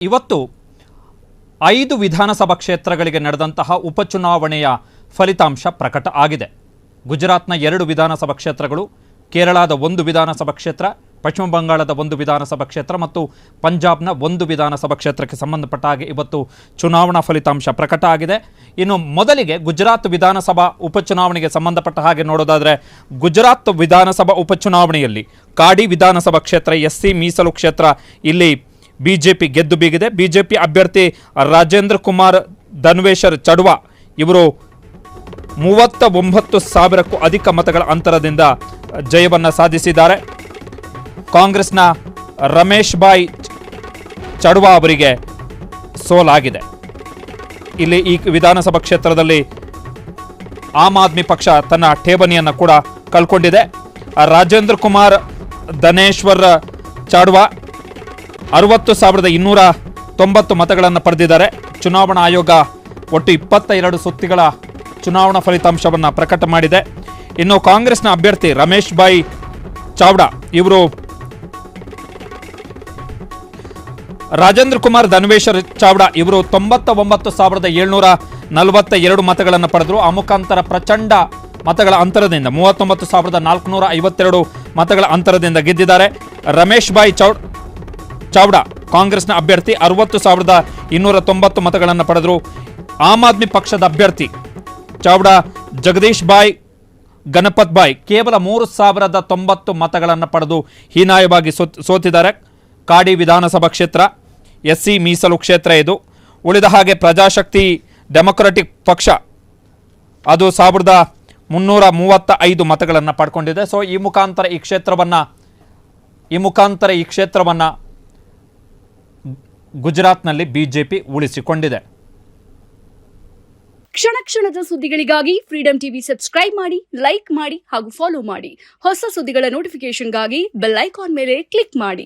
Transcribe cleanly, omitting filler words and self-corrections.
ಇವತ್ತು 5 ವಿಧಾನಸಭಾ ಕ್ಷೇತ್ರಗಳಿಗೆ ನಡೆದಂತಹ ಉಪಚುನಾವಣೆಯ ಫಲಿತಾಂಶ ಪ್ರಕಟ ಆಗಿದೆ. ಗುಜರಾತ್ನ 2 ವಿಧಾನಸಭಾ ಕ್ಷೇತ್ರಗಳು, ಕೇರಳದ 1 ವಿಧಾನಸಭಾ ಕ್ಷೇತ್ರ, ಪಶ್ಚಿಮ ಬಂಗಾಳದ 1 ವಿಧಾನಸಭಾ ಕ್ಷೇತ್ರ ಮತ್ತು ಪಂಜಾಬ್ನ 1 ವಿಧಾನಸಭಾ ಕ್ಷೇತ್ರಕ್ಕೆ ಸಂಬಂಧಪಟ್ಟ ಹಾಗೆ ಇವತ್ತು ಚುನಾವಣಾ ಫಲಿತಾಂಶ ಪ್ರಕಟ ಆಗಿದೆ. ಇನ್ನು ಮೊದಲಿಗೆ ಗುಜರಾತ್ ವಿಧಾನಸಭಾ ಉಪಚುನಾವಣೆಗೆ ಸಂಬಂಧಪಟ್ಟ ಹಾಗೆ ನೋಡೋದಾದರೆ, ಗುಜರಾತ್ ವಿಧಾನಸಭಾ ಉಪಚುನಾವಣೆಯಲ್ಲಿ ಕಾಡಿ ವಿಧಾನಸಭಾ ಕ್ಷೇತ್ರ SC ಮೀಸಲು ಕ್ಷೇತ್ರ ಇಲ್ಲಿ ಬಿಜೆಪಿ ಗೆದ್ದು ಬೀಗಿದೆ. ಬಿಜೆಪಿ ಅಭ್ಯರ್ಥಿ ರಾಜೇಂದ್ರ ಕುಮಾರ್ ಧನ್ವೇಶರ್ ಚಡ್ವಾ ಇವರು 39,000ಕ್ಕೂ ಅಧಿಕ ಮತಗಳ ಅಂತರದಿಂದ ಜಯವನ್ನು ಸಾಧಿಸಿದ್ದಾರೆ. ಕಾಂಗ್ರೆಸ್ನ ರಮೇಶ್ ಭಾಯ್ ಚಡ್ವಾ ಅವರಿಗೆ ಸೋಲಾಗಿದೆ. ಇಲ್ಲಿ ಈ ವಿಧಾನಸಭಾ ಕ್ಷೇತ್ರದಲ್ಲಿ ಆಮ್ ಆದ್ಮಿ ಪಕ್ಷ ತನ್ನ ಠೇವಣಿಯನ್ನು ಕೂಡ ಕಳ್ಕೊಂಡಿದೆ. ರಾಜೇಂದ್ರ ಕುಮಾರ್ ಧನೇಶ್ವರ್ ಚಡ್ವಾ 60,290 ಮತಗಳನ್ನು ಪಡೆದಿದ್ದಾರೆ. ಚುನಾವಣಾ ಆಯೋಗ ಒಟ್ಟು 22 ಸುತ್ತಿಗಳ ಚುನಾವಣಾ ಫಲಿತಾಂಶವನ್ನು ಪ್ರಕಟ ಮಾಡಿದೆ. ಇನ್ನು ಕಾಂಗ್ರೆಸ್ನ ಅಭ್ಯರ್ಥಿ ರಮೇಶ್ ಭಾಯ್ ಚಾವ್ಡಾ ಇವರು ರಾಜೇಂದ್ರ ಕುಮಾರ್ ಧನ್ವೇಶರ್ ಚಾವ್ಡಾ ಇವರು 99,742 ಮತಗಳನ್ನು ಪಡೆದರು. ಆ ಮುಖಾಂತರ ಪ್ರಚಂಡ ಮತಗಳ ಅಂತರದಿಂದ 39,452 ಮತಗಳ ಅಂತರದಿಂದ ಗೆದ್ದಿದ್ದಾರೆ. ರಮೇಶ್ ಭಾಯ್ ಚಾವ್ಡಾ ಕಾಂಗ್ರೆಸ್ನ ಅಭ್ಯರ್ಥಿ 60,290 ಮತಗಳನ್ನು ಪಡೆದರು. ಆಮ್ ಆದ್ಮಿ ಪಕ್ಷದ ಅಭ್ಯರ್ಥಿ ಚಾವ್ಡಾ ಜಗದೀಶ್ ಭಾಯ್ ಗಣಪತ್ ಭಾಯ್ ಕೇವಲ 3,090 ಮತಗಳನ್ನು ಪಡೆದು ಹೀನಾಯವಾಗಿ ಸೋತಿದ್ದಾರೆ. ಕಾಡಿ ವಿಧಾನಸಭಾ ಕ್ಷೇತ್ರ SC ಮೀಸಲು ಕ್ಷೇತ್ರ ಇದು. ಉಳಿದ ಹಾಗೆ ಪ್ರಜಾಶಕ್ತಿ ಡೆಮೊಕ್ರೆಟಿಕ್ ಪಕ್ಷ ಅದು 1,335 ಮತಗಳನ್ನು ಪಡ್ಕೊಂಡಿದೆ. ಸೊ ಈ ಮುಖಾಂತರ ಈ ಕ್ಷೇತ್ರವನ್ನು ಗುಜರಾತ್ನಲ್ಲಿ ಬಿಜೆಪಿ ಉಳಿಸಿಕೊಂಡಿದೆ. ಕ್ಷಣ ಕ್ಷಣದ ಸುದ್ದಿಗಳಿಗಾಗಿ ಫ್ರೀಡಂ ಟಿವಿ ಸಬ್ಸ್ಕ್ರೈಬ್ ಮಾಡಿ, ಲೈಕ್ ಮಾಡಿ ಹಾಗೂ ಫಾಲೋ ಮಾಡಿ. ಹೊಸ ಸುದ್ದಿಗಳ ನೋಟಿಫಿಕೇಶನ್ಗಾಗಿ ಬೆಲ್ ಐಕಾನ್ ಮೇಲೆ ಕ್ಲಿಕ್ ಮಾಡಿ.